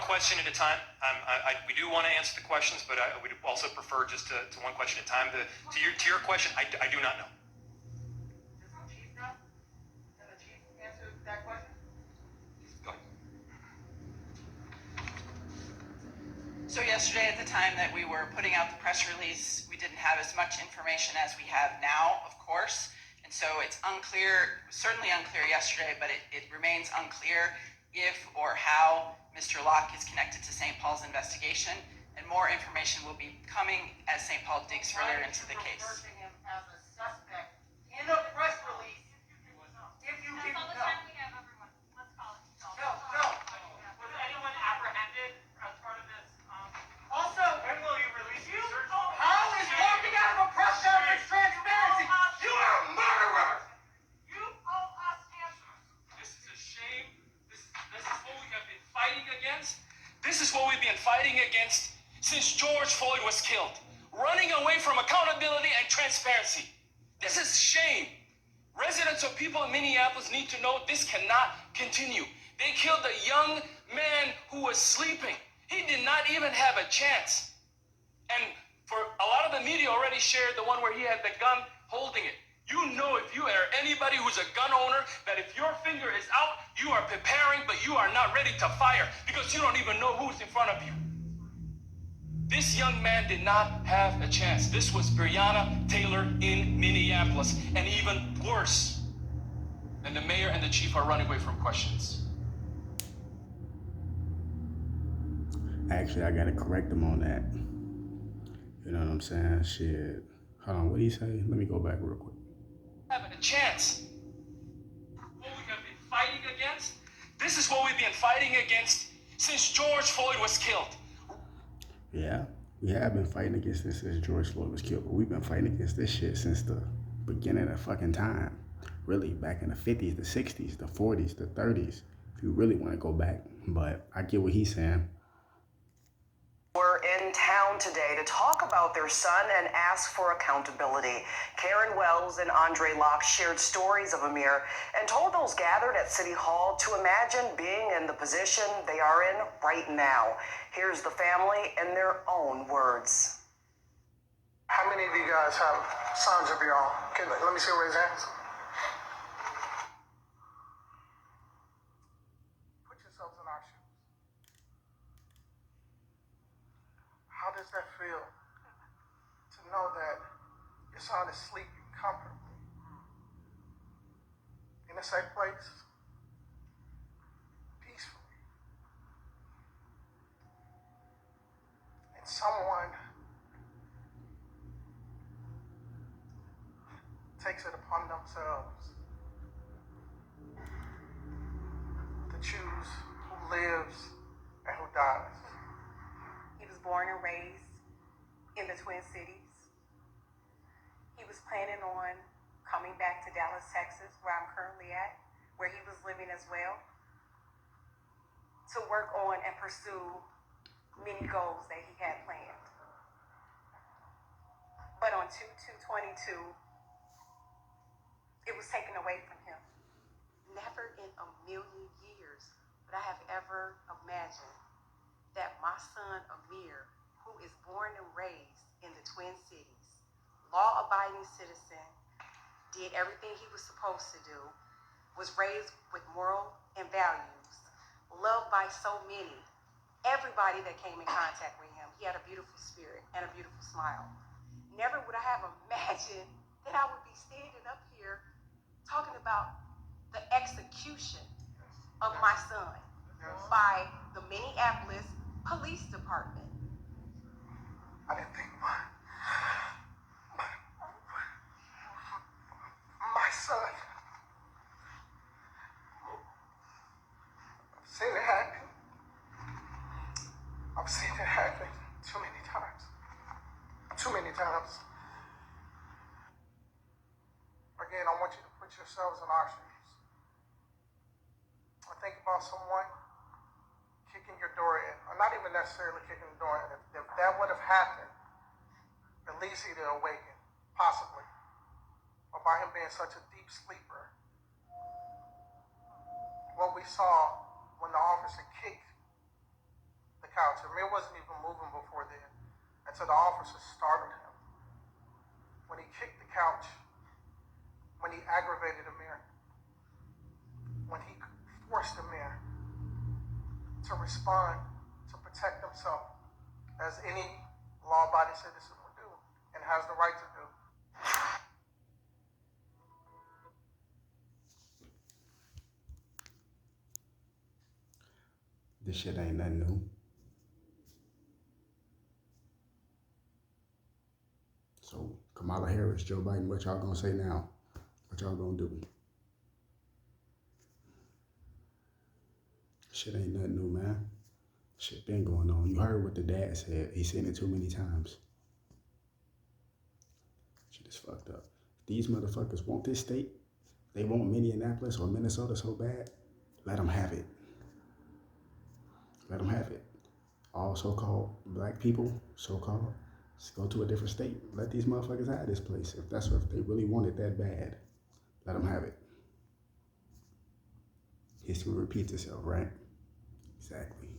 question at a time. We do want to answer the questions, but I would also prefer just to one question at a time. To your question, I do not know. Is the chief know? Can the chief answer that question? Go ahead. So yesterday, at the time that we were putting out the press release, we didn't have as much information as we have now, of course. And so it's unclear, certainly unclear yesterday, but it remains unclear if or how Mr. Locke is connected to St. Paul's investigation. And more information will be coming as St. Paul digs further into the case. Refer to him as a suspect in a press release. If you That's all the time we have, everyone. Let's call it. No. Was anyone apprehended as part of this? Also, When will you release your search? how is walking out of a press conference transparency? You are a murderer! You owe us answers. This is a shame. This is what we have been fighting against. This is what we've been fighting against since George Floyd was killed. Running away from accountability and transparency. This is shame. Residents or people in Minneapolis need to know this cannot continue. They killed a young man who was sleeping. He did not even have a chance. And for a lot of the media already shared the one where he had the gun holding it. You know, if you are anybody who's a gun owner, that if your finger is out, you are preparing, but you are not ready to fire because you don't even know who's in front of you. This young man did not have a chance. This was Breonna Taylor in Minneapolis, and even worse. And the mayor and the chief are running away from questions. Actually, I gotta correct him on that. You know what I'm saying? Shit. Hold on, what did he say? Let me go back real quick. Having a chance. What we have been fighting against. This is what we've been fighting against since George Floyd was killed. Yeah, we have been fighting against this since George Floyd was killed, but we've been fighting against this shit since the beginning of fucking time. Really, back in the 50s, the 60s, the 40s, the 30s, if you really want to go back. But I get what he's saying. Were in town today to talk about their son and ask for accountability. Karen Wells and Andre Locke shared stories of Amir and told those gathered at City Hall to imagine being in the position they are in right now. Here's the family in their own words. How many of you guys have sons of your own? Let me see raise hands. Put yourselves in our shoes. How does that feel to know that your son is sleeping comfortably in a safe place, peacefully, and someone takes it upon themselves to choose who lives and who dies? He was born and raised in the Twin Cities. He was planning on coming back to Dallas, Texas, where I'm currently at, where he was living as well, to work on and pursue many goals that he had planned. But on 2/2/22, it was taken away from him. Never in a million years would I have ever imagined that my son Amir, who is born and raised in the Twin Cities, law-abiding citizen, did everything he was supposed to do, was raised with moral and values, loved by so many, everybody that came in contact with him. He had a beautiful spirit and a beautiful smile. Never would I have imagined that I would be standing up here talking about the execution of my son by the Minneapolis Police Department. I didn't think my son. I've seen it happen. I've seen it happen too many times. Too many times. Again, I want you to put yourselves in our shoes. I think about someone kicking your door in, or not even necessarily kicking the door in. If that would have happened, at least he'd have awakened, possibly. Or by him being such a deep sleeper. What we saw when the officer kicked couch. Amir wasn't even moving before then. And so the officer startled him. When he kicked the couch, when he aggravated Amir, when he forced Amir to respond, to protect himself, as any law-abiding citizen would do, and has the right to do. This shit ain't nothing new. So, Kamala Harris, Joe Biden, what y'all gonna say now? What y'all gonna do? Shit ain't nothing new, man. Shit been going on. You heard what the dad said. He said it too many times. Shit is fucked up. These motherfuckers want this state. They want Minneapolis or Minnesota so bad. Let them have it. Let them have it. All so-called black people, so-called, just go to a different state. Let these motherfuckers have this place. If that's what they really want it that bad, let them have it. History repeats itself, right? Exactly.